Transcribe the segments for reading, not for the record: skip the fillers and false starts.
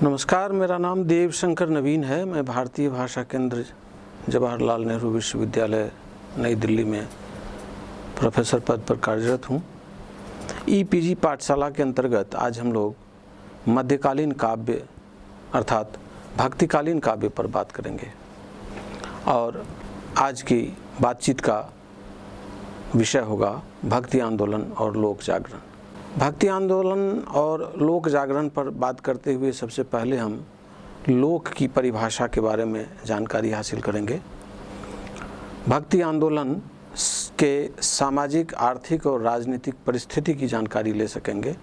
नमस्कार, मेरा नाम देव शंकर नवीन है। मैं भारतीय भाषा केंद्र जवाहरलाल नेहरू विश्वविद्यालय नई दिल्ली में प्रोफेसर पद पर कार्यरत हूँ। ईपीजी पाठशाला के अंतर्गत आज हम लोग मध्यकालीन काव्य अर्थात भक्तिकालीन काव्य पर बात करेंगे और आज की बातचीत का विषय होगा भक्ति आंदोलन और लोक जागरण। भक्ति आंदोलन और लोक जागरण पर बात करते हुए सबसे पहले हम लोक की परिभाषा के बारे में जानकारी हासिल करेंगे। भक्ति आंदोलन के सामाजिक, आर्थिक और राजनीतिक परिस्थिति की जानकारी ले सकेंगे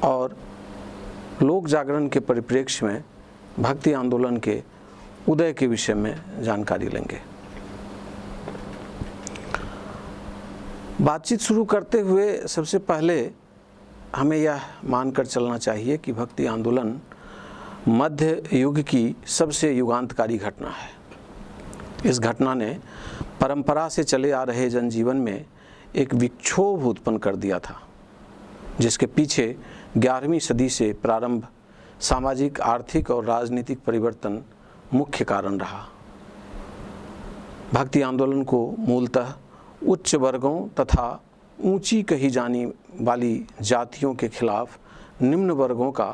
और लोक जागरण के परिप्रेक्ष्य में भक्ति आंदोलन के उदय के विषय में जानकारी लेंगे। बातचीत शुरू करते हुए सबसे पहले हमें यह मानकर चलना चाहिए कि भक्ति आंदोलन मध्य युग की सबसे युगांतकारी घटना है। इस घटना ने परंपरा से चले आ रहे जनजीवन में एक विक्षोभ उत्पन्न कर दिया था, जिसके पीछे 11वीं सदी से प्रारंभ सामाजिक, आर्थिक और राजनीतिक परिवर्तन मुख्य कारण रहा। भक्ति आंदोलन को मूलतः उच्च वर्गों तथा ऊंची कही जाने वाली जातियों के खिलाफ निम्न वर्गों का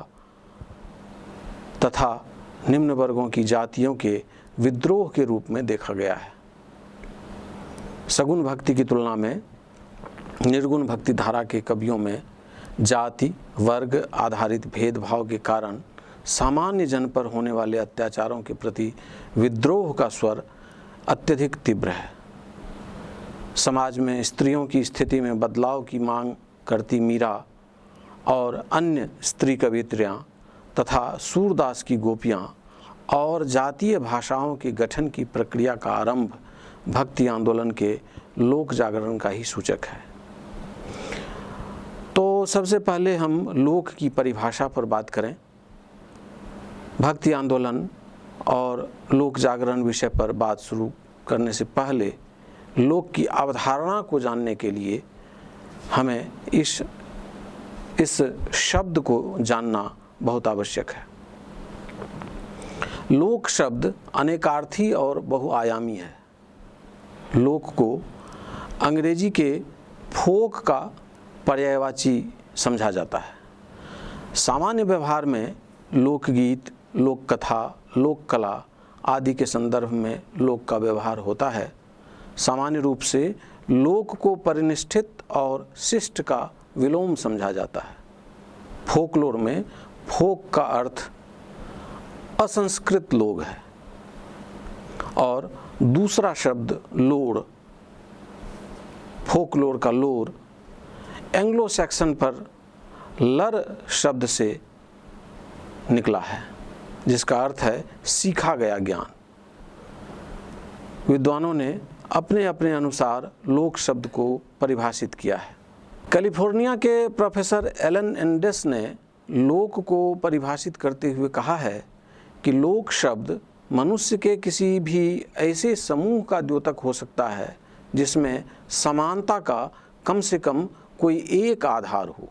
तथा निम्न वर्गों की जातियों के विद्रोह के रूप में देखा गया है। सगुण भक्ति की तुलना में निर्गुण भक्ति धारा के कवियों में जाति वर्ग आधारित भेदभाव के कारण सामान्य जन पर होने वाले अत्याचारों के प्रति विद्रोह का स्वर अत्यधिक तीव्र है। समाज में स्त्रियों की स्थिति में बदलाव की मांग करती मीरा और अन्य स्त्री कवियत्रियाँ तथा सूरदास की गोपियाँ और जातीय भाषाओं के गठन की प्रक्रिया का आरंभ भक्ति आंदोलन के लोक जागरण का ही सूचक है। तो सबसे पहले हम लोक की परिभाषा पर बात करें। भक्ति आंदोलन और लोक जागरण विषय पर बात शुरू करने से पहले लोक की अवधारणा को जानने के लिए हमें इस शब्द को जानना बहुत आवश्यक है। लोक शब्द अनेकार्थी और बहुआयामी है। लोक को अंग्रेजी के फोक का पर्यायवाची समझा जाता है। सामान्य व्यवहार में लोकगीत, लोक कथा, लोक कला आदि के संदर्भ में लोक का व्यवहार होता है। सामान्य रूप से लोक को परिनिष्ठित और शिष्ट का विलोम समझा जाता है। फोकलोर में फोक का अर्थ असंस्कृत लोग है और दूसरा शब्द लोर, फोकलोर का लोर एंग्लो सैक्सन पर लर शब्द से निकला है, जिसका अर्थ है सीखा गया ज्ञान। विद्वानों ने अपने अपने अनुसार लोक शब्द को परिभाषित किया है। कैलिफोर्निया के प्रोफेसर एलन एंडेस ने लोक को परिभाषित करते हुए कहा है कि लोक शब्द मनुष्य के किसी भी ऐसे समूह का द्योतक हो सकता है जिसमें समानता का कम से कम कोई एक आधार हो।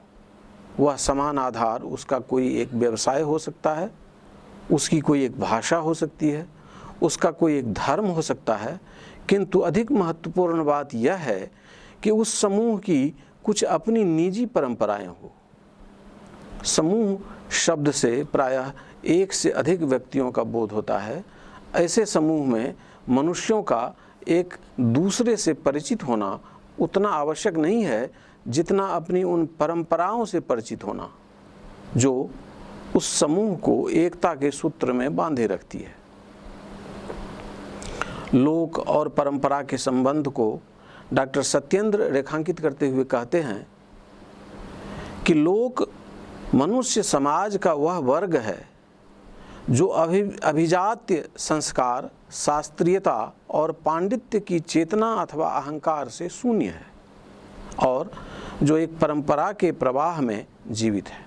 वह समान आधार उसका कोई एक व्यवसाय हो सकता है, उसकी कोई एक भाषा हो सकती है, उसका कोई एक धर्म हो सकता है, किंतु अधिक महत्वपूर्ण बात यह है कि उस समूह की कुछ अपनी निजी परंपराएं हो। समूह शब्द से प्रायः एक से अधिक व्यक्तियों का बोध होता है। ऐसे समूह में मनुष्यों का एक दूसरे से परिचित होना उतना आवश्यक नहीं है जितना अपनी उन परंपराओं से परिचित होना जो उस समूह को एकता के सूत्र में बांधे रखती है। लोक और परंपरा के संबंध को डॉक्टर सत्येंद्र रेखांकित करते हुए कहते हैं कि लोक मनुष्य समाज का वह वर्ग है जो अभिजात्य संस्कार, शास्त्रीयता और पांडित्य की चेतना अथवा अहंकार से शून्य है और जो एक परंपरा के प्रवाह में जीवित है।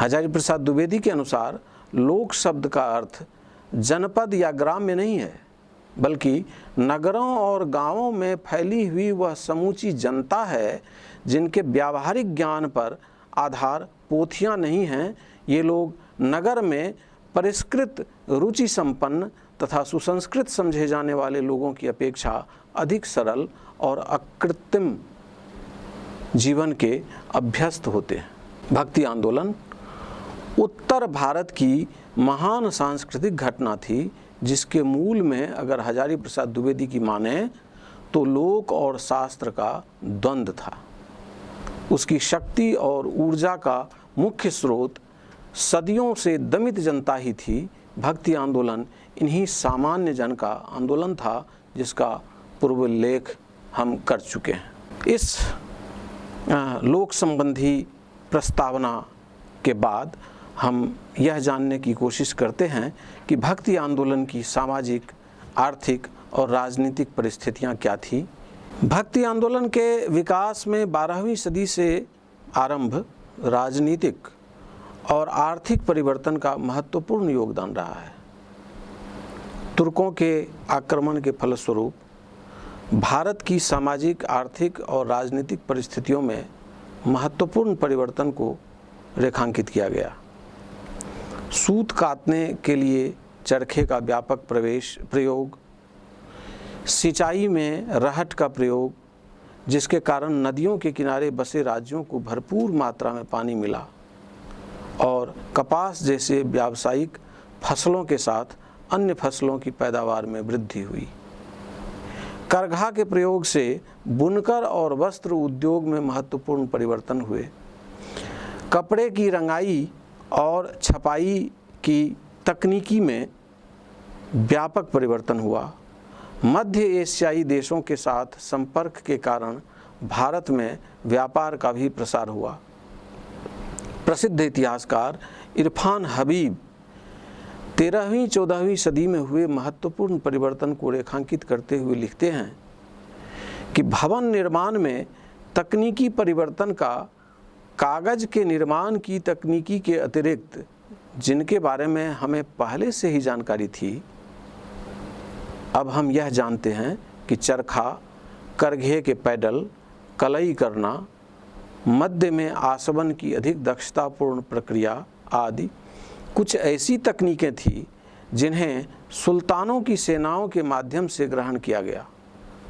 हजारी प्रसाद द्विवेदी के अनुसार लोक शब्द का अर्थ जनपद या ग्राम में नहीं है, बल्कि नगरों और गांवों में फैली हुई वह समूची जनता है जिनके व्यावहारिक ज्ञान पर आधार पोथियां नहीं हैं। ये लोग नगर में परिष्कृत, रुचि संपन्न तथा सुसंस्कृत समझे जाने वाले लोगों की अपेक्षा अधिक सरल और अकृत्रिम जीवन के अभ्यस्त होते हैं। भक्ति आंदोलन उत्तर भारत की महान सांस्कृतिक घटना थी, जिसके मूल में अगर हजारी प्रसाद द्विवेदी की माने तो लोक और शास्त्र का द्वंद्व था। उसकी शक्ति और ऊर्जा का मुख्य स्रोत सदियों से दमित जनता ही थी। भक्ति आंदोलन इन्हीं सामान्य जन का आंदोलन था, जिसका पूर्व उल्लेख हम कर चुके हैं। इस लोक संबंधी प्रस्तावना के बाद हम यह जानने की कोशिश करते हैं कि भक्ति आंदोलन की सामाजिक, आर्थिक और राजनीतिक परिस्थितियां क्या थी। भक्ति आंदोलन के विकास में 12वीं सदी से आरंभ राजनीतिक और आर्थिक परिवर्तन का महत्वपूर्ण योगदान रहा है। तुर्कों के आक्रमण के फलस्वरूप भारत की सामाजिक, आर्थिक और राजनीतिक परिस्थितियों में महत्वपूर्ण परिवर्तन को रेखांकित किया गया। सूत काटने के लिए चरखे का व्यापक प्रयोग, सिंचाई में रहट का प्रयोग, जिसके कारण नदियों के किनारे बसे राज्यों को भरपूर मात्रा में पानी मिला, और कपास जैसे व्यावसायिक फसलों के साथ अन्य फसलों की पैदावार में वृद्धि हुई। करघा के प्रयोग से बुनकर और वस्त्र उद्योग में महत्वपूर्ण परिवर्तन हुए। कपड़े की रंगाई और छपाई की तकनीकी में व्यापक परिवर्तन हुआ। मध्य एशियाई देशों के साथ संपर्क के कारण भारत में व्यापार का भी प्रसार हुआ। प्रसिद्ध इतिहासकार इरफान हबीब 13वीं-14वीं सदी में हुए महत्वपूर्ण परिवर्तन को रेखांकित करते हुए लिखते हैं कि भवन निर्माण में तकनीकी परिवर्तन का कागज के निर्माण की तकनीकी के अतिरिक्त, जिनके बारे में हमें पहले से ही जानकारी थी, अब हम यह जानते हैं कि चरखा, करघे के पैडल, कलई करना, मध्य में आसवन की अधिक दक्षतापूर्ण प्रक्रिया आदि कुछ ऐसी तकनीकें थी जिन्हें सुल्तानों की सेनाओं के माध्यम से ग्रहण किया गया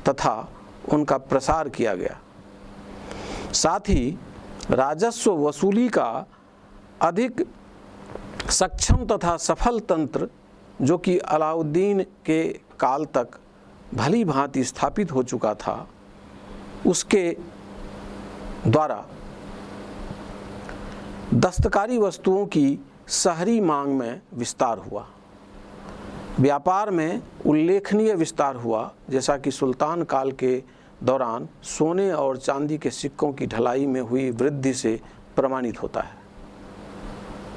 तथा उनका प्रसार किया गया। साथ ही राजस्व वसूली का अधिक सक्षम तथा सफल तंत्र, जो कि अलाउद्दीन के काल तक भली भांति स्थापित हो चुका था, उसके द्वारा दस्तकारी वस्तुओं की शहरी मांग में विस्तार हुआ। व्यापार में उल्लेखनीय विस्तार हुआ, जैसा कि सुल्तान काल के दौरान सोने और चांदी के सिक्कों की ढलाई में हुई वृद्धि से प्रमाणित होता है।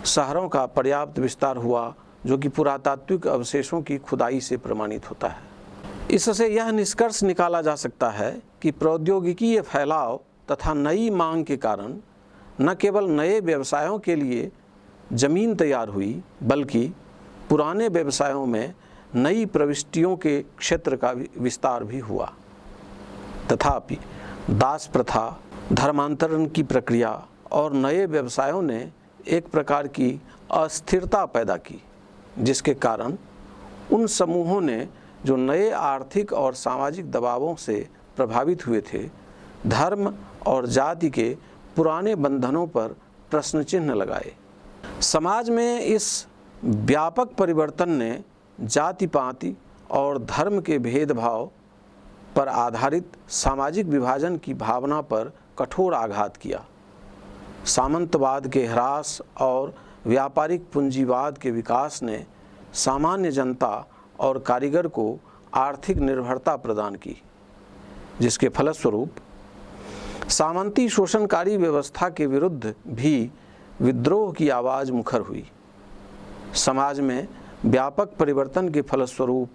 शहरों का पर्याप्त विस्तार हुआ, जो कि पुरातात्विक अवशेषों की खुदाई से प्रमाणित होता है। इससे यह निष्कर्ष निकाला जा सकता है कि प्रौद्योगिकी फैलाव तथा नई मांग के कारण न केवल नए व्यवसायों के लिए जमीन तैयार हुई, बल्कि पुराने व्यवसायों में नई प्रविष्टियों के क्षेत्र का विस्तार भी हुआ। तथापि दास प्रथा, धर्मांतरण की प्रक्रिया और नए व्यवसायों ने एक प्रकार की अस्थिरता पैदा की, जिसके कारण उन समूहों ने जो नए आर्थिक और सामाजिक दबावों से प्रभावित हुए थे, धर्म और जाति के पुराने बंधनों पर प्रश्न चिन्ह लगाए। समाज में इस व्यापक परिवर्तन ने जाति पाति और धर्म के भेदभाव पर आधारित सामाजिक विभाजन की भावना पर कठोर आघात किया। सामंतवाद के ह्रास और व्यापारिक पूंजीवाद के विकास ने सामान्य जनता और कारीगर को आर्थिक निर्भरता प्रदान की, जिसके फलस्वरूप सामंती शोषणकारी व्यवस्था के विरुद्ध भी विद्रोह की आवाज़ मुखर हुई। समाज में व्यापक परिवर्तन के फलस्वरूप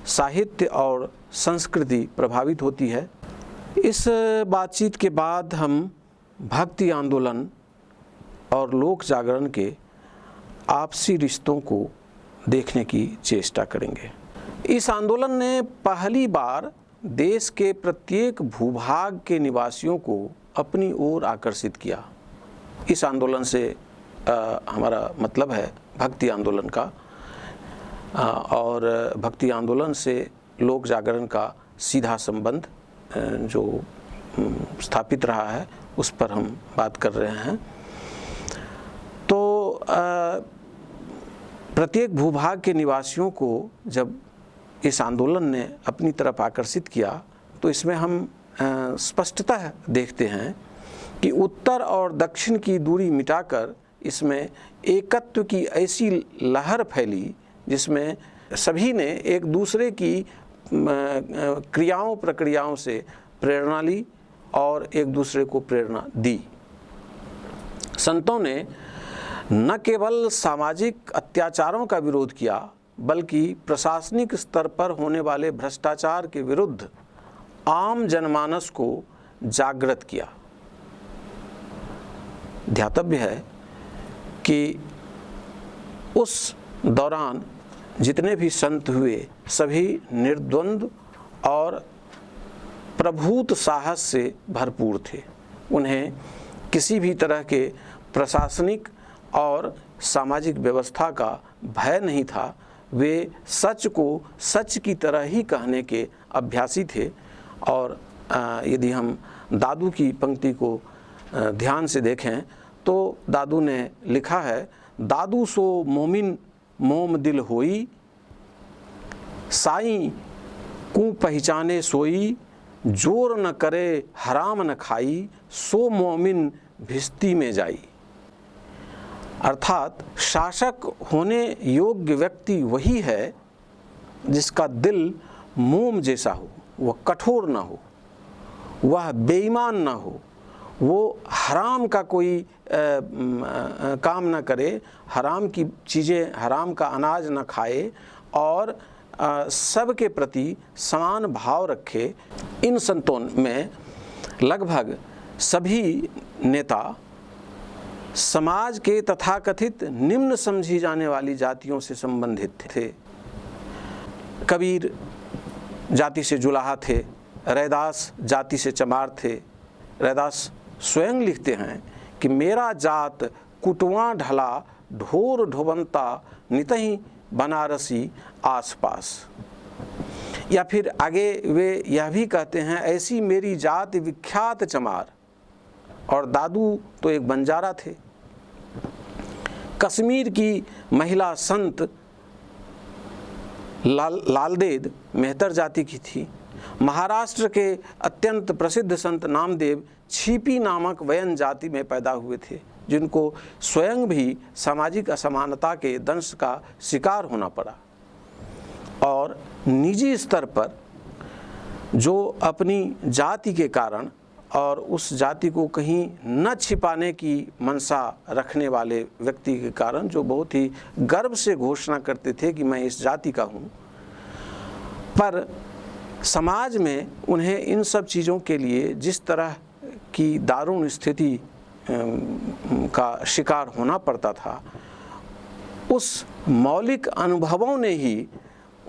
साहित्य और संस्कृति प्रभावित होती है। इस बातचीत के बाद हम भक्ति आंदोलन और लोक जागरण के आपसी रिश्तों को देखने की चेष्टा करेंगे। इस आंदोलन ने पहली बार देश के प्रत्येक भूभाग के निवासियों को अपनी ओर आकर्षित किया। इस आंदोलन से हमारा मतलब है भक्ति आंदोलन का, और भक्ति आंदोलन से लोक जागरण का सीधा संबंध जो स्थापित रहा है उस पर हम बात कर रहे हैं। तो प्रत्येक भूभाग के निवासियों को जब इस आंदोलन ने अपनी तरफ आकर्षित किया तो इसमें हम स्पष्टतः देखते हैं कि उत्तर और दक्षिण की दूरी मिटाकर इसमें एकत्व की ऐसी लहर फैली जिसमें सभी ने एक दूसरे की क्रियाओं प्रक्रियाओं से प्रेरणा ली और एक दूसरे को प्रेरणा दी। संतों ने न केवल सामाजिक अत्याचारों का विरोध किया बल्कि प्रशासनिक स्तर पर होने वाले भ्रष्टाचार के विरुद्ध आम जनमानस को जागृत किया। ध्यातव्य है कि उस दौरान जितने भी संत हुए सभी निर्द्वंद्व और प्रभूत साहस से भरपूर थे। उन्हें किसी भी तरह के प्रशासनिक और सामाजिक व्यवस्था का भय नहीं था। वे सच को सच की तरह ही कहने के अभ्यासी थे। और यदि हम दादू की पंक्ति को ध्यान से देखें तो दादू ने लिखा है, दादू सो मोमिन मोम दिल होई, साईं को पहचाने सोई, जोर न करे हराम न खाई, सो मोमिन भिस्ती में जाई। अर्थात शासक होने योग्य व्यक्ति वही है जिसका दिल मोम जैसा हो, वह कठोर ना हो, वह बेईमान ना हो, वो हराम का कोई काम ना करे, हराम की चीज़ें, हराम का अनाज ना खाए और सबके प्रति समान भाव रखे। इन संतों में लगभग सभी नेता समाज के तथाकथित निम्न समझी जाने वाली जातियों से संबंधित थे। कबीर जाति से जुलाहा थे, रैदास जाति से चमार थे। रैदास स्वयं लिखते हैं कि मेरा जात कुटवा ढला, ढोर ढोबंता नितही बनारसी आसपास। या फिर आगे वे यह भी कहते हैं, ऐसी मेरी जात विख्यात चमार। और दादू तो एक बंजारा थे। कश्मीर की महिला संत लालदेद मेहतर जाति की थी। महाराष्ट्र के अत्यंत प्रसिद्ध संत नामदेव छिपी नामक वयन जाति में पैदा हुए थे, जिनको स्वयं भी सामाजिक असमानता के दंश का शिकार होना पड़ा। और निजी स्तर पर जो अपनी जाति के कारण और उस जाति को कहीं न छिपाने की मंशा रखने वाले व्यक्ति के कारण जो बहुत ही गर्व से घोषणा करते थे कि मैं इस जाति का हूँ, पर समाज में उन्हें इन सब चीज़ों के लिए जिस तरह की दारुण स्थिति का शिकार होना पड़ता था, उस मौलिक अनुभवों ने ही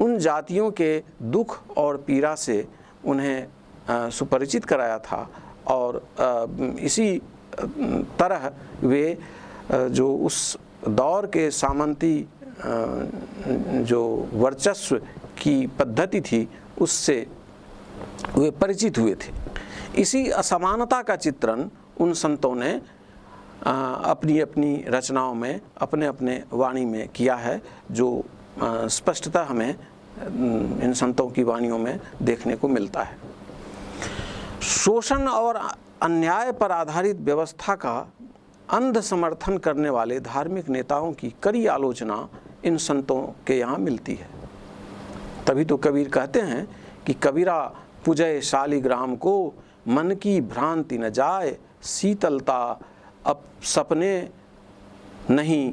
उन जातियों के दुख और पीड़ा से उन्हें सुपरिचित कराया था। और इसी तरह वे जो उस दौर के सामंती जो वर्चस्व की पद्धति थी उससे वे परिचित हुए थे। इसी असमानता का चित्रण उन संतों ने अपनी अपनी रचनाओं में, अपने अपने वाणी में किया है, जो स्पष्टता हमें इन संतों की वाणियों में देखने को मिलता है। शोषण और अन्याय पर आधारित व्यवस्था का अंध समर्थन करने वाले धार्मिक नेताओं की कड़ी आलोचना इन संतों के यहाँ मिलती है। तभी तो कबीर कहते हैं कि कबीरा पूजय शालिग्राम को, मन की भ्रांति न जाए, शीतलता अब सपने नहीं,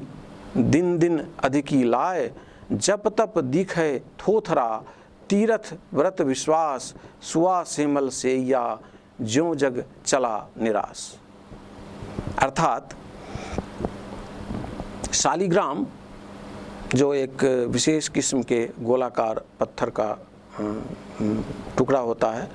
दिन दिन अधिकी लाए, जप तप दिखे थोथरा, तीरथ व्रत विश्वास, सुआ सेमल से या ज्यों जग चला निराश। अर्थात शालिग्राम जो एक विशेष किस्म के गोलाकार पत्थर का टुकड़ा होता है,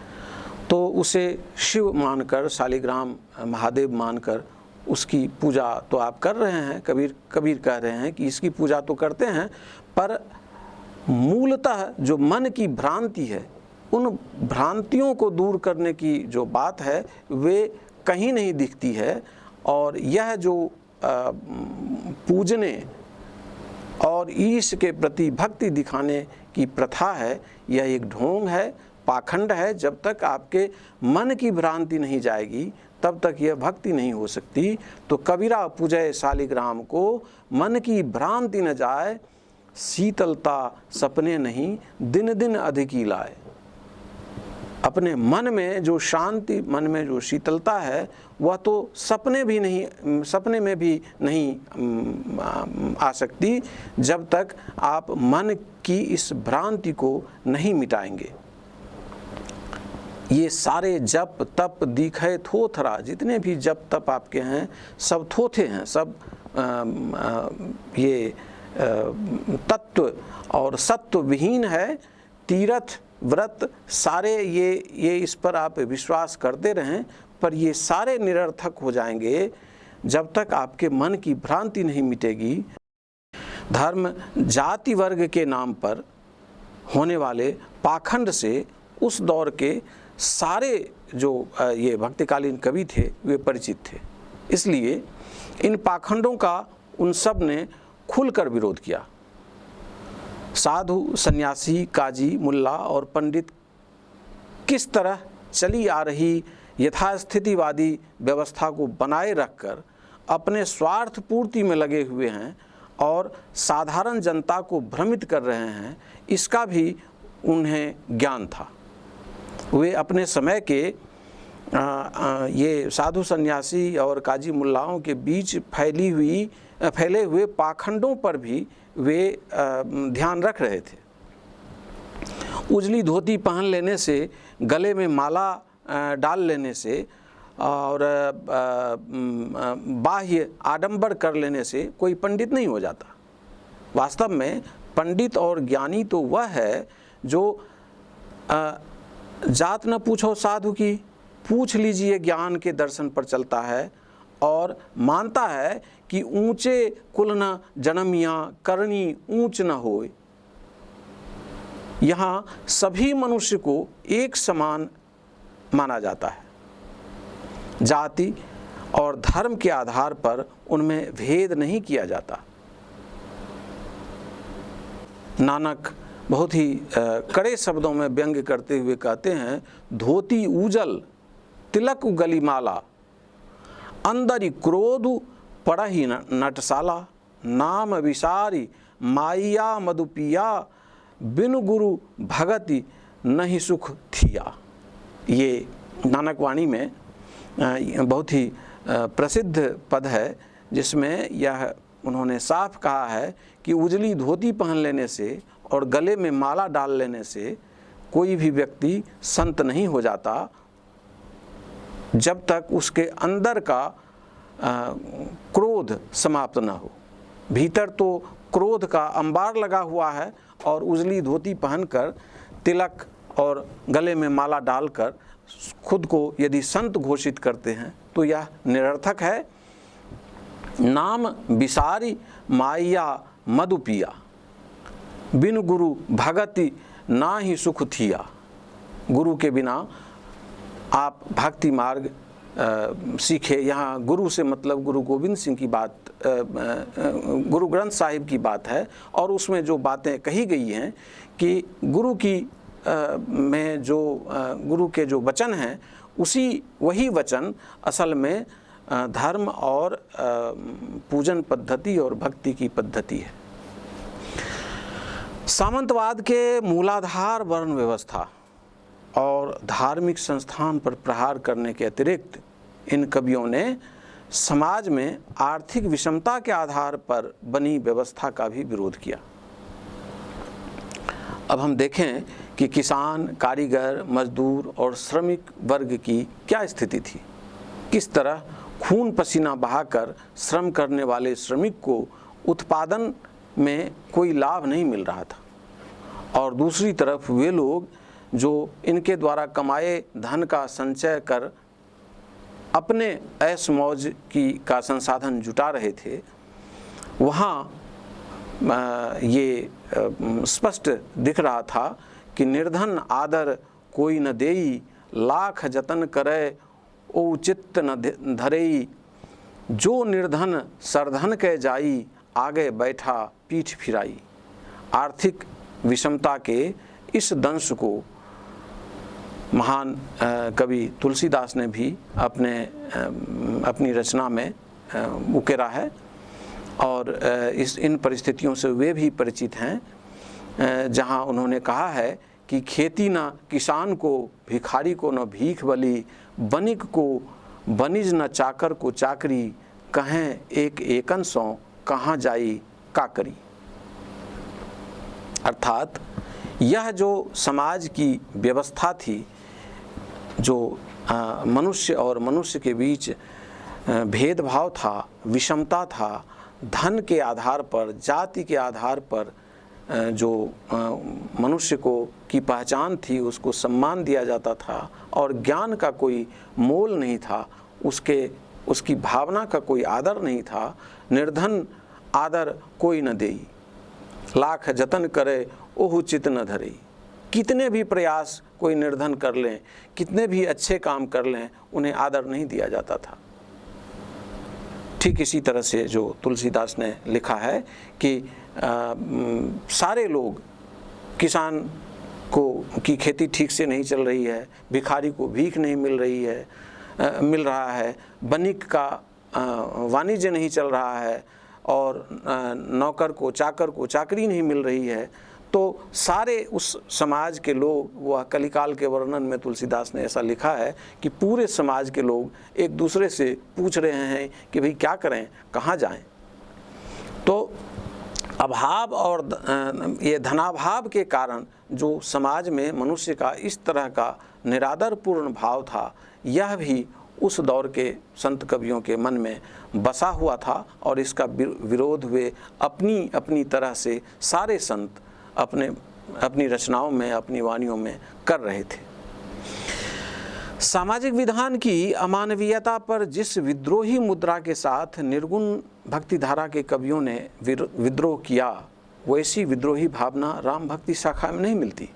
तो उसे शिव मानकर, शालिग्राम महादेव मानकर उसकी पूजा तो आप कर रहे हैं, कबीर कह रहे हैं कि इसकी पूजा तो करते हैं, पर मूलतः जो मन की भ्रांति है, उन भ्रांतियों को दूर करने की जो बात है वे कहीं नहीं दिखती है। और यह जो पूजने और ईश के प्रति भक्ति दिखाने की प्रथा है, यह एक ढोंग है, पाखंड है। जब तक आपके मन की भ्रांति नहीं जाएगी तब तक यह भक्ति नहीं हो सकती। तो कबीरा पूजय शालिग्राम को मन की भ्रांति न जाए, शीतलता सपने नहीं दिन दिन अधिकी लाए। अपने मन में जो शांति, मन में जो शीतलता है, वह तो सपने में भी नहीं आ सकती जब तक आप मन की इस भ्रांति को नहीं मिटाएंगे। ये सारे जप तप दीखे थोथरा, जितने भी जप तप आपके हैं सब थोथे हैं, सब ये तत्व और सत्व विहीन है। तीर्थ व्रत सारे ये इस पर आप विश्वास करते रहें, पर ये सारे निरर्थक हो जाएंगे जब तक आपके मन की भ्रांति नहीं मिटेगी। धर्म जाति वर्ग के नाम पर होने वाले पाखंड से उस दौर के सारे जो ये भक्तिकालीन कवि थे वे परिचित थे। इसलिए इन पाखंडों का उन सब ने खुलकर विरोध किया। साधु, सन्यासी, काजी, मुल्ला और पंडित किस तरह चली आ रही यथास्थितिवादी व्यवस्था को बनाए रखकर अपने स्वार्थ पूर्ति में लगे हुए हैं और साधारण जनता को भ्रमित कर रहे हैं, इसका भी उन्हें ज्ञान था। वे अपने समय के ये साधु, सन्यासी और काजी मुल्लाओं के बीच फैले हुए पाखंडों पर भी वे ध्यान रख रहे थे। उजली धोती पहन लेने से, गले में माला डाल लेने से और बाह्य आडंबर कर लेने से कोई पंडित नहीं हो जाता। वास्तव में पंडित और ज्ञानी तो वह है जो जात न पूछो साधु की, पूछ लीजिए ज्ञान के दर्शन पर चलता है और मानता है कि ऊंचे कुल न जनमिया, करनी ऊंच न होए। यहाँ सभी मनुष्य को एक समान माना जाता है। जाति और धर्म के आधार पर उनमें भेद नहीं किया जाता। नानक बहुत ही कड़े शब्दों में व्यंग्य करते हुए कहते हैं, धोती उजल तिलक गली माला, अंदरी क्रोध पड़ही नटसाला, नाम विसारी माइया मधुपिया, बिनु गुरु भगति नहीं सुख थिया। ये नानक वाणी में बहुत ही प्रसिद्ध पद है, जिसमें यह उन्होंने साफ कहा है कि उजली धोती पहन लेने से और गले में माला डाल लेने से कोई भी व्यक्ति संत नहीं हो जाता जब तक उसके अंदर का क्रोध समाप्त न हो। भीतर तो क्रोध का अंबार लगा हुआ है और उजली धोती पहनकर, तिलक और गले में माला डालकर खुद को यदि संत घोषित करते हैं तो यह निरर्थक है। नाम विसारी माइया मधुपिया, बिन गुरु भगति ना ही सुख थिया। गुरु के बिना आप भक्ति मार्ग सीखे। यहाँ गुरु से मतलब गुरु गोविंद सिंह की बात, गुरु ग्रंथ साहिब की बात है और उसमें जो बातें कही गई हैं कि गुरु की में जो गुरु के जो वचन हैं वही वचन असल में धर्म और पूजन पद्धति और भक्ति की पद्धति है। सामंतवाद के मूलाधार वर्ण व्यवस्था और धार्मिक संस्थान पर प्रहार करने के अतिरिक्त इन कवियों ने समाज में आर्थिक विषमता के आधार पर बनी व्यवस्था का भी विरोध किया। अब हम देखें कि किसान, कारीगर, मजदूर और श्रमिक वर्ग की क्या स्थिति थी। किस तरह खून पसीना बहाकर श्रम करने वाले श्रमिक को उत्पादन में कोई लाभ नहीं मिल रहा था और दूसरी तरफ वे लोग जो इनके द्वारा कमाए धन का संचय कर अपने ऐश मौज का संसाधन जुटा रहे थे, वहाँ ये स्पष्ट दिख रहा था कि निर्धन आदर कोई न देई, लाख जतन करे ओ चित्त न धरेई, जो निर्धन सरधन कह जाई, आगे बैठा पीठ फिराई। आर्थिक विषमता के इस दंश को महान कवि तुलसीदास ने भी अपनी रचना में उकेरा है, और इन परिस्थितियों से वे भी परिचित हैं, जहां उन्होंने कहा है कि खेती न किसान को, भिखारी को न भीख बली, बनिक को बनिज न चाकर को चाकरी, कहें एक एकन सौ कहाँ जाई काकरी। अर्थात यह जो समाज की व्यवस्था थी, जो मनुष्य और मनुष्य के बीच भेदभाव था, विषमता था, धन के आधार पर, जाति के आधार पर जो मनुष्य की पहचान थी उसको सम्मान दिया जाता था, और ज्ञान का कोई मोल नहीं था, उसकी भावना का कोई आदर नहीं था। निर्धन आदर कोई न देई, लाख जतन करे ओहु चित न धरेई। कितने भी प्रयास कोई निर्धन कर लें, कितने भी अच्छे काम कर लें, उन्हें आदर नहीं दिया जाता था। ठीक इसी तरह से जो तुलसीदास ने लिखा है कि सारे लोग, किसान की खेती ठीक से नहीं चल रही है, भिखारी को भीख नहीं मिल रहा है, बनिक का वाणिज्य नहीं चल रहा है, और नौकर को, चाकर को चाकरी नहीं मिल रही है, तो सारे उस समाज के लोग, वह कलिकाल के वर्णन में तुलसीदास ने ऐसा लिखा है कि पूरे समाज के लोग एक दूसरे से पूछ रहे हैं कि भाई क्या करें, कहाँ जाएं। तो अभाव और ये धनाभाव के कारण जो समाज में मनुष्य का इस तरह का निरादरपूर्ण भाव था, यह भी उस दौर के संत कवियों के मन में बसा हुआ था, और इसका विरोध वे अपनी अपनी तरह से सारे संत अपनी रचनाओं में, अपनी वाणियों में कर रहे थे। सामाजिक विधान की अमानवीयता पर जिस विद्रोही मुद्रा के साथ निर्गुण भक्ति धारा के कवियों ने विद्रोह किया, वैसी विद्रोही भावना राम भक्ति शाखा में नहीं मिलती।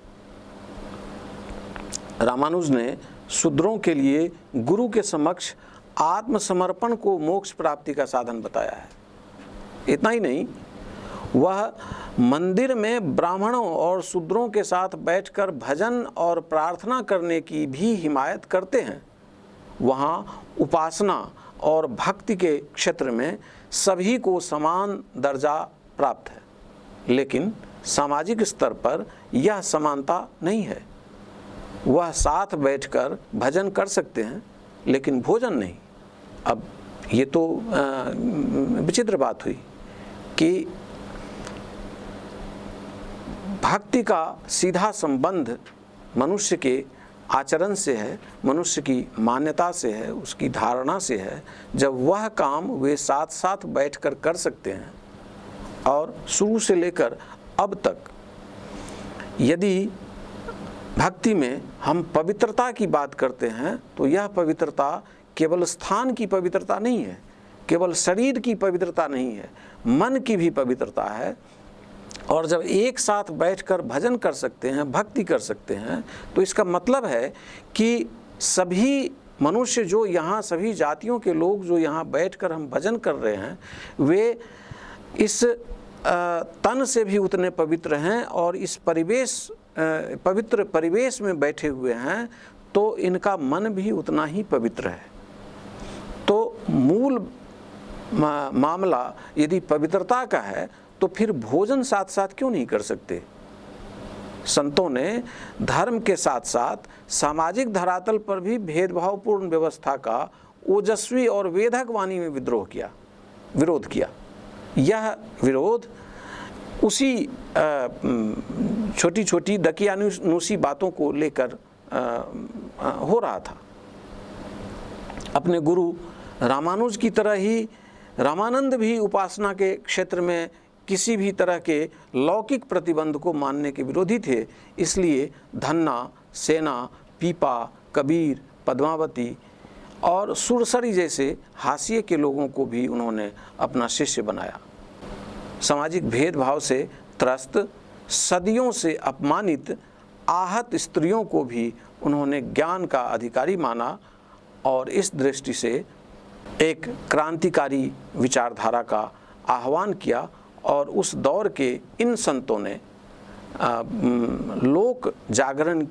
रामानुज ने शूद्रों के लिए गुरु के समक्ष आत्मसमर्पण को मोक्ष प्राप्ति का साधन बताया है। इतना ही नहीं, वह मंदिर में ब्राह्मणों और शूद्रों के साथ बैठकर भजन और प्रार्थना करने की भी हिमायत करते हैं। वहाँ उपासना और भक्ति के क्षेत्र में सभी को समान दर्जा प्राप्त है, लेकिन सामाजिक स्तर पर यह समानता नहीं है। वह साथ बैठकर भजन कर सकते हैं, लेकिन भोजन नहीं। अब ये तो विचित्र बात हुई कि भक्ति का सीधा संबंध मनुष्य के आचरण से है, मनुष्य की मान्यता से है, उसकी धारणा से है। जब वह काम वे साथ साथ बैठकर कर सकते हैं, और शुरू से लेकर अब तक यदि भक्ति में हम पवित्रता की बात करते हैं, तो यह पवित्रता केवल स्थान की पवित्रता नहीं है, केवल शरीर की पवित्रता नहीं है, मन की भी पवित्रता है। और जब एक साथ बैठकर भजन कर सकते हैं, भक्ति कर सकते हैं, तो इसका मतलब है कि सभी मनुष्य जो यहाँ, सभी जातियों के लोग जो यहाँ बैठकर हम भजन कर रहे हैं, वे इस तन से भी उतने पवित्र हैं, और इस पवित्र परिवेश में बैठे हुए हैं, तो इनका मन भी उतना ही पवित्र है। तो मूल मामला यदि पवित्रता का है, तो फिर भोजन साथ साथ क्यों नहीं कर सकते? संतों ने धर्म के साथ साथ सामाजिक धरातल पर भी भेदभावपूर्ण व्यवस्था का ओजस्वी और वेधक वाणी में विरोध किया। यह विरोध उसी छोटी छोटी दकियानुसी बातों को लेकर हो रहा था। अपने गुरु रामानुज की तरह ही रामानंद भी उपासना के क्षेत्र में किसी भी तरह के लौकिक प्रतिबंध को मानने के विरोधी थे। इसलिए धन्ना, सेना, पीपा, कबीर, पद्मावती और सुरसरी जैसे हाशिए के लोगों को भी उन्होंने अपना शिष्य बनाया। सामाजिक भेदभाव से त्रस्त, सदियों से अपमानित, आहत स्त्रियों को भी उन्होंने ज्ञान का अधिकारी माना और इस दृष्टि से एक क्रांतिकारी विचारधारा का आह्वान किया। और उस दौर के इन संतों ने लोक जागरण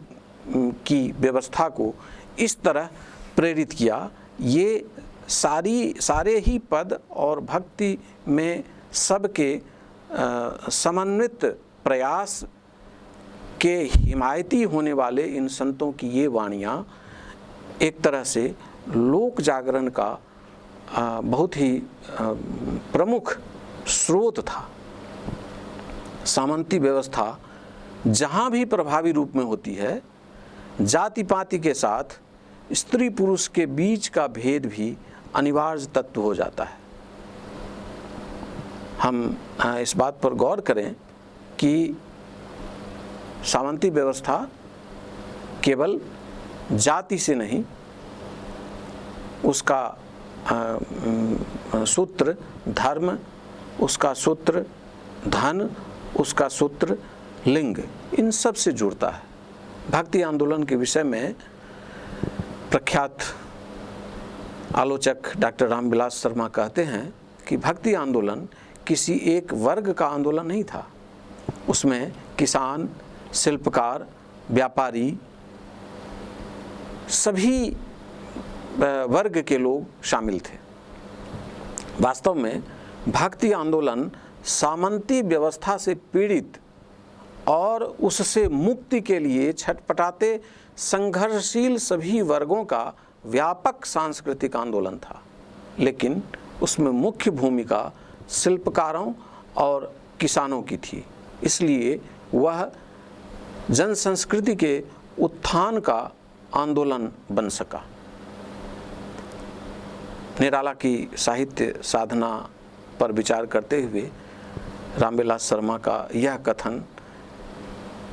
की व्यवस्था को इस तरह प्रेरित किया। ये सारे ही पद और भक्ति में सबके समन्वित प्रयास के हिमायती होने वाले इन संतों की ये वाणियाँ एक तरह से लोक जागरण का बहुत ही प्रमुख स्रोत था। सामंती व्यवस्था जहाँ भी प्रभावी रूप में होती है, जाति पाति के साथ स्त्री पुरुष के बीच का भेद भी अनिवार्य तत्व हो जाता है। हम इस बात पर गौर करें कि सामंती व्यवस्था केवल जाति से नहीं, उसका सूत्र धर्म, उसका सूत्र धन, उसका सूत्र लिंग, इन सब से जुड़ता है। भक्ति आंदोलन के विषय में प्रख्यात आलोचक डॉक्टर रामविलास शर्मा कहते हैं कि भक्ति आंदोलन किसी एक वर्ग का आंदोलन नहीं था। उसमें किसान, शिल्पकार, व्यापारी, सभी वर्ग के लोग शामिल थे। वास्तव में भक्ति आंदोलन सामंती व्यवस्था से पीड़ित और उससे मुक्ति के लिए छटपटाते संघर्षशील सभी वर्गों का व्यापक सांस्कृतिक आंदोलन था। लेकिन उसमें मुख्य भूमिका शिल्पकारों और किसानों की थी, इसलिए वह जन संस्कृति के उत्थान का आंदोलन बन सका। निराला की साहित्य साधना पर विचार करते हुए रामविलास शर्मा का यह कथन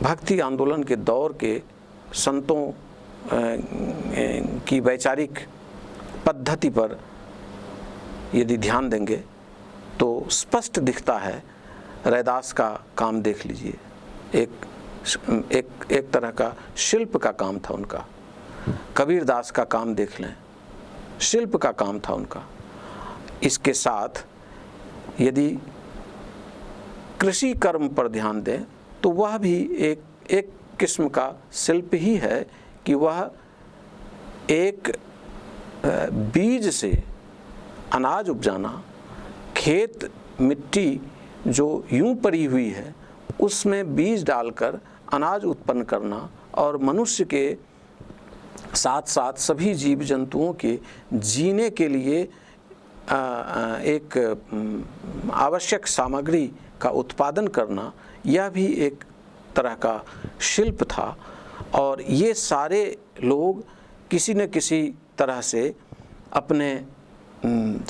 भक्ति आंदोलन के दौर के संतों की वैचारिक पद्धति पर यदि ध्यान देंगे तो स्पष्ट दिखता है। रैदास का काम देख लीजिए, एक तरह का शिल्प का काम था उनका। कबीरदास का काम देख लें, शिल्प का काम था उनका। इसके साथ यदि कृषि कर्म पर ध्यान दें तो वह भी एक किस्म का शिल्प ही है कि वह एक बीज से अनाज उपजाना, खेत मिट्टी जो यूं पड़ी हुई है उसमें बीज डालकर अनाज उत्पन्न करना और मनुष्य के साथ साथ सभी जीव जंतुओं के जीने के लिए एक आवश्यक सामग्री का उत्पादन करना, यह भी एक तरह का शिल्प था। और ये सारे लोग किसी न किसी तरह से अपने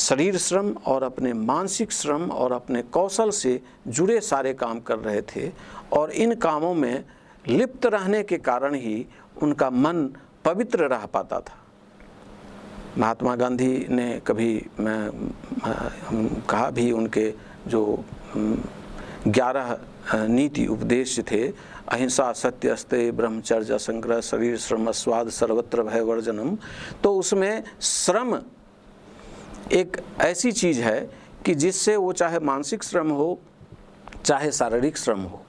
शरीर श्रम और अपने मानसिक श्रम और अपने कौशल से जुड़े सारे काम कर रहे थे और इन कामों में लिप्त रहने के कारण ही उनका मन पवित्र रह पाता था। महात्मा गांधी ने कभी कहा भी, उनके जो 11 नीति उपदेश थे, अहिंसा, सत्य, अस्तेय, ब्रह्मचर्य, असंग्रह, शरीर श्रम, स्वाद, सर्वत्र भय वर्जनम, तो उसमें श्रम एक ऐसी चीज़ है कि जिससे वो चाहे मानसिक श्रम हो चाहे शारीरिक श्रम हो,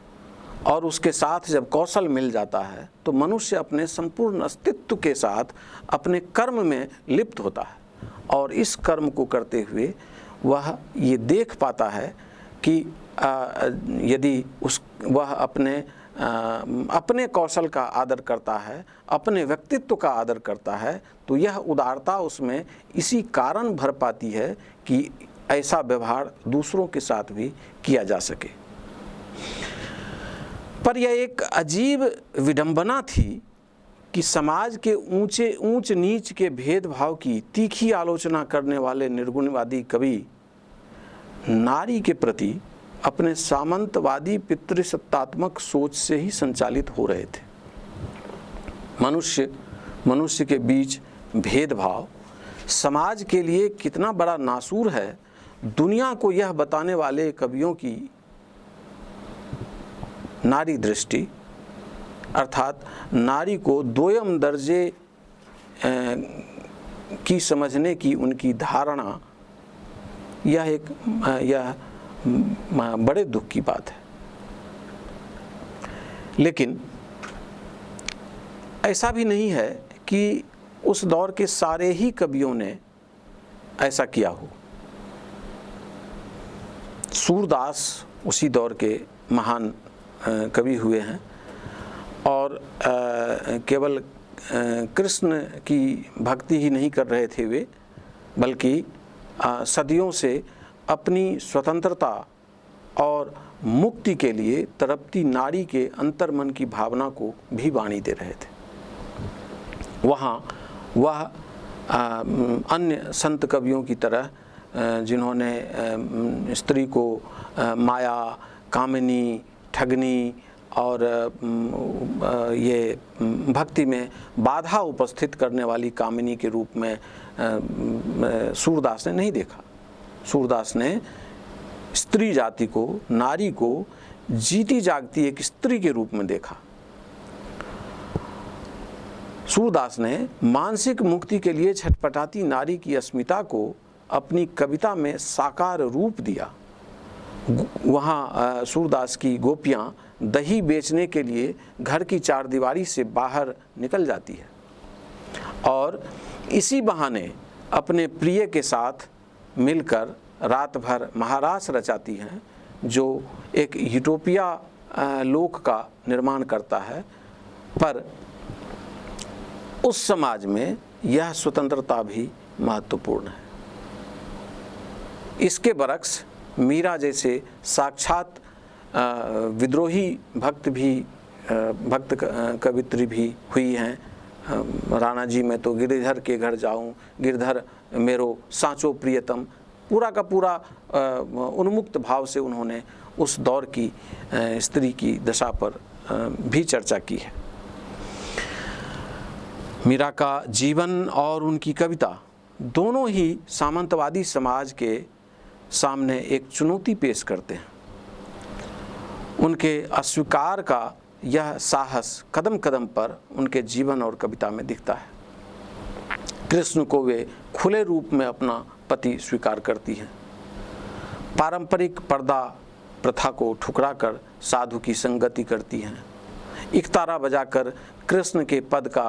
और उसके साथ जब कौशल मिल जाता है तो मनुष्य अपने संपूर्ण अस्तित्व के साथ अपने कर्म में लिप्त होता है और इस कर्म को करते हुए वह ये देख पाता है कि यदि वह अपने कौशल का आदर करता है, अपने व्यक्तित्व का आदर करता है, तो यह उदारता उसमें इसी कारण भर पाती है कि ऐसा व्यवहार दूसरों के साथ भी किया जा सके। पर यह एक अजीब विडंबना थी कि समाज के ऊंच नीच के भेदभाव की तीखी आलोचना करने वाले निर्गुणवादी कवि नारी के प्रति अपने सामंतवादी पितृसत्तात्मक सोच से ही संचालित हो रहे थे। मनुष्य के बीच भेदभाव समाज के लिए कितना बड़ा नासूर है, दुनिया को यह बताने वाले कवियों की नारी दृष्टि, अर्थात नारी को दोयम दर्जे की समझने की उनकी धारणा, यह बड़े दुख की बात है। लेकिन ऐसा भी नहीं है कि उस दौर के सारे ही कवियों ने ऐसा किया हो। सूरदास उसी दौर के महान कवि हुए हैं और केवल कृष्ण की भक्ति ही नहीं कर रहे थे वे, बल्कि सदियों से अपनी स्वतंत्रता और मुक्ति के लिए तड़पती नारी के अंतर्मन की भावना को भी वाणी दे रहे थे। वहाँ वह अन्य संत कवियों की तरह जिन्होंने स्त्री को माया, कामिनी, ठगनी और ये भक्ति में बाधा उपस्थित करने वाली कामिनी के रूप में सूरदास ने नहीं देखा। सूरदास ने स्त्री जाति को, नारी को जीती जागती एक स्त्री के रूप में देखा। सूरदास ने मानसिक मुक्ति के लिए छटपटाती नारी की अस्मिता को अपनी कविता में साकार रूप दिया। वहाँ सूरदास की गोपियाँ दही बेचने के लिए घर की चारदीवारी से बाहर निकल जाती है और इसी बहाने अपने प्रिय के साथ मिलकर रात भर महारास रचाती हैं, जो एक यूटोपिया लोक का निर्माण करता है। पर उस समाज में यह स्वतंत्रता भी महत्वपूर्ण है। इसके बरक्स मीरा जैसे साक्षात विद्रोही भक्त कवित्री भी हुई हैं। राणा जी मैं तो गिरिधर के घर जाऊं, गिरधर मेरो सांचो प्रियतम, पूरा का पूरा उन्मुक्त भाव से उन्होंने उस दौर की स्त्री की दशा पर भी चर्चा की है। मीरा का जीवन और उनकी कविता दोनों ही सामंतवादी समाज के सामने एक चुनौती पेश करते हैं। उनके अस्वीकार का यह साहस कदम कदम पर उनके जीवन और कविता में दिखता है। कृष्ण को वे खुले रूप में अपना पति स्वीकार करती हैं। पारंपरिक पर्दा प्रथा को ठुकराकर साधु की संगति करती हैं। इकतारा बजाकर कृष्ण के पद का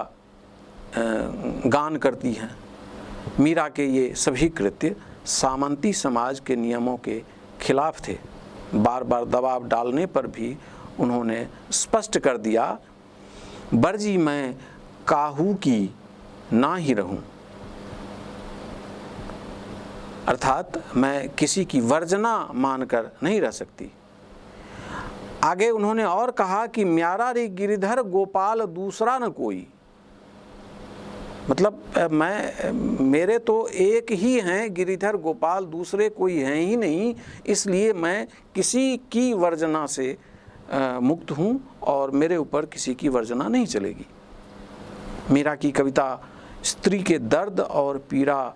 गान करती हैं। मीरा के ये सभी कृत्य सामंती समाज के नियमों के खिलाफ थे। बार बार दबाव डालने पर भी उन्होंने स्पष्ट कर दिया, बरजी मैं काहू की ना ही रहूं, अर्थात मैं किसी की वर्जना मानकर नहीं रह सकती। आगे उन्होंने और कहा कि म्यारा रे गिरिधर गोपाल दूसरा न कोई, मतलब मेरे तो एक ही हैं गिरिधर गोपाल, दूसरे कोई हैं ही नहीं, इसलिए मैं किसी की वर्जना से मुक्त हूँ और मेरे ऊपर किसी की वर्जना नहीं चलेगी। मीरा की कविता स्त्री के दर्द और पीड़ा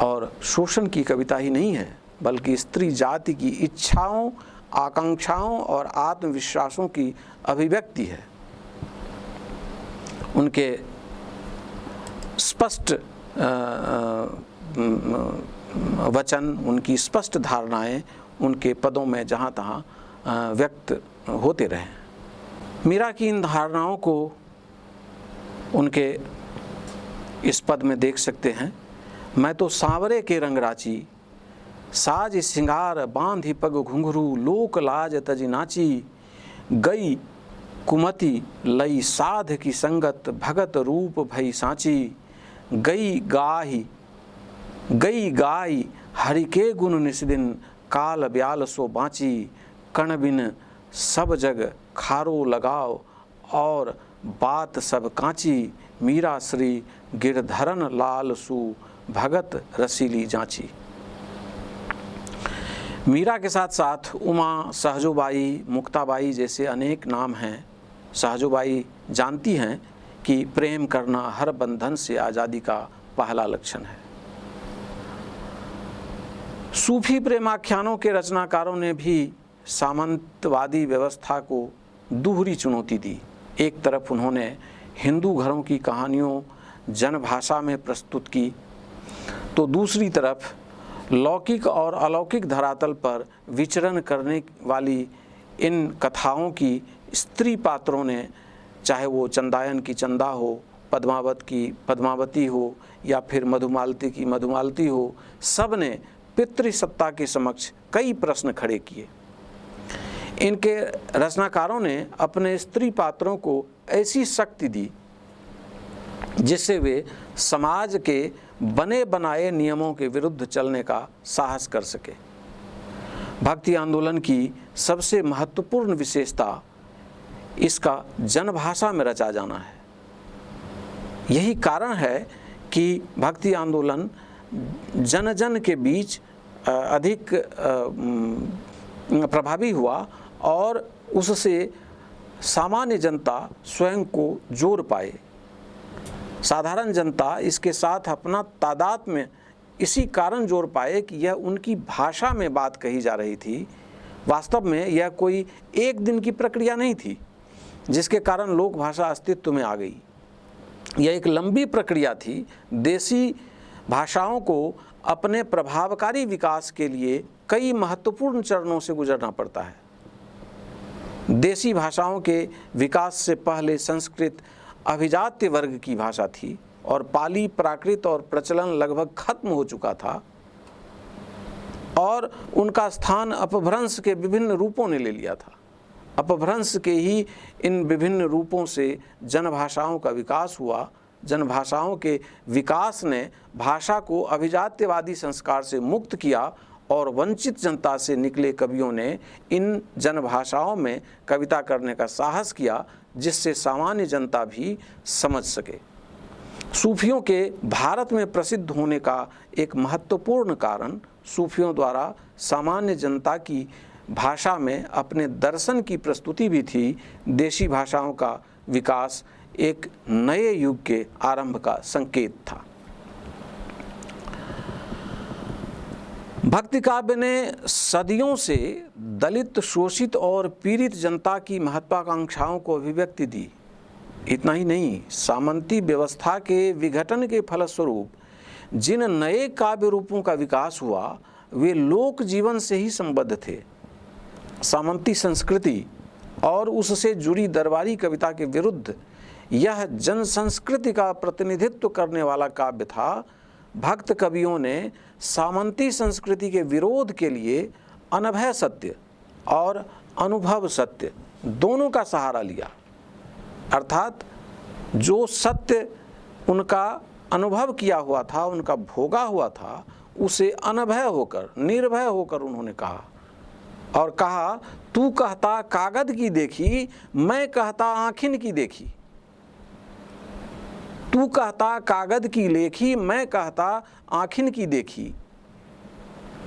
और शोषण की कविता ही नहीं है, बल्कि स्त्री जाति की इच्छाओं, आकांक्षाओं और आत्मविश्वासों की अभिव्यक्ति है। उनके स्पष्ट वचन, उनकी स्पष्ट धारणाएं उनके पदों में जहाँ तहाँ व्यक्त होते रहे। मीरा की इन धारणाओं को उनके इस पद में देख सकते हैं। मैं तो सांवरे के रंग राची, साज सिंगार बांधी पग घुंघरू, लोक लाज तजी नाची, गई कुमति लई साध की संगत, भगत रूप भई सांची, गई गाई हरि के गुण निस्दिन, काल ब्याल सो बाँची, कण बिन सब जग खारो लगाओ, और बात सब कांची, मीरा श्री गिरधरन लाल सु, भगत रसीली जांची। मीरा के साथ साथ उमा, सहजोबाई, मुक्ताबाई जैसे अनेक नाम हैं। सहजोबाई जानती हैं कि प्रेम करना हर बंधन से आज़ादी का पहला लक्षण है। सूफी प्रेमाख्यानों के रचनाकारों ने भी सामंतवादी व्यवस्था को दोहरी चुनौती दी। एक तरफ उन्होंने हिंदू घरों की कहानियों जनभाषा में प्रस्तुत की, तो दूसरी तरफ लौकिक और अलौकिक धरातल पर विचरण करने वाली इन कथाओं की स्त्री पात्रों ने, चाहे वो चंदायन की चंदा हो, पद्मावत की पद्मावती हो या फिर मधुमालती की मधुमालती हो, सब ने पितृसत्ता के समक्ष कई प्रश्न खड़े किए। इनके रचनाकारों ने अपने स्त्री पात्रों को ऐसी शक्ति दी जिससे वे समाज के बने बनाए नियमों के विरुद्ध चलने का साहस कर सके। भक्ति आंदोलन की सबसे महत्वपूर्ण विशेषता इसका जनभाषा में रचा जाना है। यही कारण है कि भक्ति आंदोलन जन जन के बीच अधिक प्रभावी हुआ और उससे सामान्य जनता स्वयं को जोड़ पाए। साधारण जनता इसके साथ अपना तादात्म्य इसी कारण जोड़ पाए कि यह उनकी भाषा में बात कही जा रही थी। वास्तव में यह कोई एक दिन की प्रक्रिया नहीं थी जिसके कारण लोक भाषा अस्तित्व में आ गई। यह एक लंबी प्रक्रिया थी। देसी भाषाओं को अपने प्रभावकारी विकास के लिए कई महत्वपूर्ण चरणों से गुजरना पड़ता है। देसी भाषाओं के विकास से पहले संस्कृत अभिजात्य वर्ग की भाषा थी और पाली, प्राकृत और प्रचलन लगभग खत्म हो चुका था और उनका स्थान अपभ्रंश के विभिन्न रूपों ने ले लिया था। अपभ्रंश के ही इन विभिन्न रूपों से जनभाषाओं का विकास हुआ। जनभाषाओं के विकास ने भाषा को अभिजात्यवादी संस्कार से मुक्त किया और वंचित जनता से निकले कवियों ने इन जनभाषाओं में कविता करने का साहस किया जिससे सामान्य जनता भी समझ सके। सूफियों के भारत में प्रसिद्ध होने का एक महत्वपूर्ण कारण सूफियों द्वारा सामान्य जनता की भाषा में अपने दर्शन की प्रस्तुति भी थी। देशी भाषाओं का विकास एक नए युग के आरंभ का संकेत था। भक्ति काव्य ने सदियों से दलित, शोषित और पीड़ित जनता की महत्वाकांक्षाओं को अभिव्यक्ति दी। इतना ही नहीं, सामंती व्यवस्था के विघटन के फलस्वरूप जिन नए काव्य रूपों का विकास हुआ वे लोक जीवन से ही संबद्ध थे। सामंती संस्कृति और उससे जुड़ी दरबारी कविता के विरुद्ध यह जन संस्कृति का प्रतिनिधित्व करने वाला काव्य था। भक्त कवियों ने सामंती संस्कृति के विरोध के लिए अनभय सत्य और अनुभव सत्य दोनों का सहारा लिया। अर्थात जो सत्य उनका अनुभव किया हुआ था, उनका भोगा हुआ था, उसे अनभय होकर, निर्भय होकर उन्होंने कहा और कहा, तू कहता कागद की देखी, मैं कहता आँखिन की देखी। तू कहता कागद की लेखी, मैं कहता आँखिन की देखी।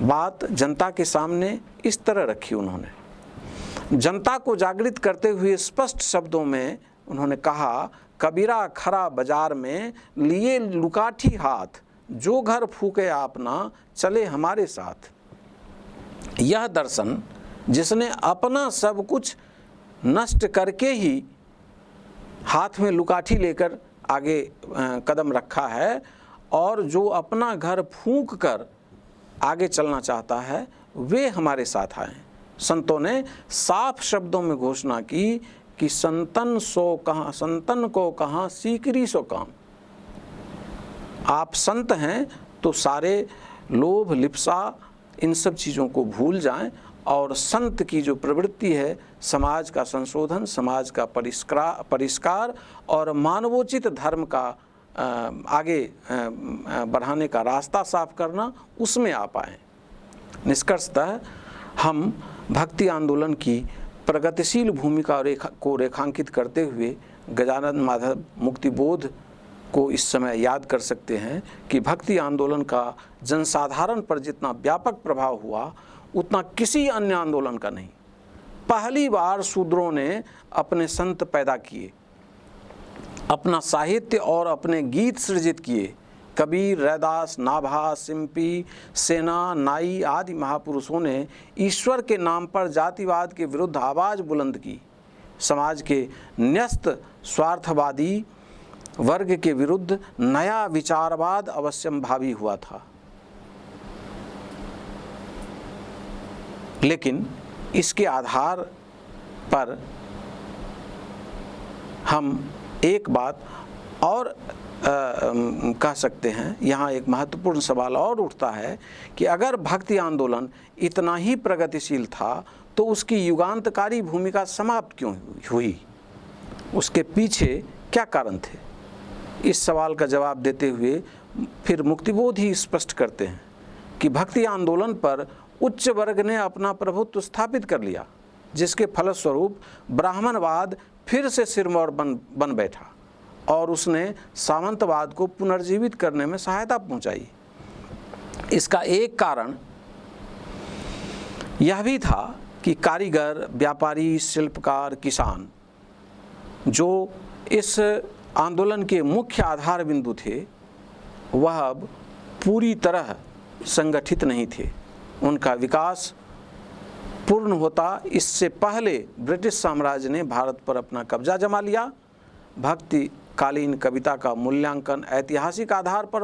बात जनता के सामने इस तरह रखी उन्होंने। जनता को जागृत करते हुए स्पष्ट शब्दों में उन्होंने कहा, कबीरा खरा बाजार में लिए लुकाठी हाथ, जो घर फूके आपना चले हमारे साथ। यह दर्शन जिसने अपना सब कुछ नष्ट करके ही हाथ में लुकाठी लेकर आगे कदम रखा है और जो अपना घर फूंक कर आगे चलना चाहता है, वे हमारे साथ आए। संतों ने साफ शब्दों में घोषणा की कि संतन को कहाँ सीकरी सो काम। आप संत हैं तो सारे लोभ, लिप्सा, इन सब चीज़ों को भूल जाएं और संत की जो प्रवृत्ति है समाज का संशोधन, समाज का परिष्कार और मानवोचित धर्म का आगे बढ़ाने का रास्ता साफ करना, उसमें आ पाएँ। निष्कर्षतः हम भक्ति आंदोलन की प्रगतिशील भूमिका को रेखांकित करते हुए गजानन माधव मुक्तिबोध को इस समय याद कर सकते हैं कि भक्ति आंदोलन का जनसाधारण पर जितना व्यापक प्रभाव हुआ उतना किसी अन्य आंदोलन का नहीं। पहली बार शूद्रों ने अपने संत पैदा किए, अपना साहित्य और अपने गीत सृजित किए, कबीर, रैदास, नाभा, सिंपी, सेना, नाई आदि महापुरुषों ने ईश्वर के नाम पर जातिवाद के विरुद्ध आवाज़ बुलंद की। समाज के न्यस्त स्वार्थवादी वर्ग के विरुद्ध नया विचारवाद अवश्यंभावी हुआ था। लेकिन इसके आधार पर हम एक बात और कह सकते हैं, यहाँ एक महत्वपूर्ण सवाल और उठता है कि अगर भक्ति आंदोलन इतना ही प्रगतिशील था तो उसकी युगांतकारी भूमिका समाप्त क्यों हुई? उसके पीछे क्या कारण थे? इस सवाल का जवाब देते हुए फिर मुक्तिबोध ही स्पष्ट करते हैं कि भक्ति आंदोलन पर उच्च वर्ग ने अपना प्रभुत्व स्थापित कर लिया, जिसके फलस्वरूप ब्राह्मणवाद फिर से सिरमौर बन बैठा और उसने सामंतवाद को पुनर्जीवित करने में सहायता पहुंचाई। इसका एक कारण यह भी था कि कारीगर, व्यापारी, शिल्पकार, किसान जो इस आंदोलन के मुख्य आधार बिंदु थे, वह अब पूरी तरह संगठित नहीं थे। उनका विकास पूर्ण होता इससे पहले ब्रिटिश साम्राज्य ने भारत पर अपना कब्जा जमा लिया। भक्ति कालीन कविता का मूल्यांकन ऐतिहासिक आधार पर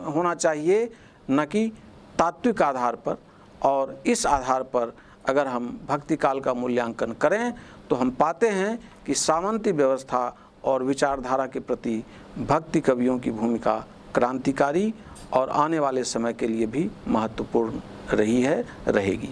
होना चाहिए, न कि तात्विक आधार पर। और इस आधार पर अगर हम भक्ति काल का मूल्यांकन करें तो हम पाते हैं कि सामंती व्यवस्था और विचारधारा के प्रति भक्ति कवियों की भूमिका क्रांतिकारी और आने वाले समय के लिए भी महत्वपूर्ण रही है, रहेगी।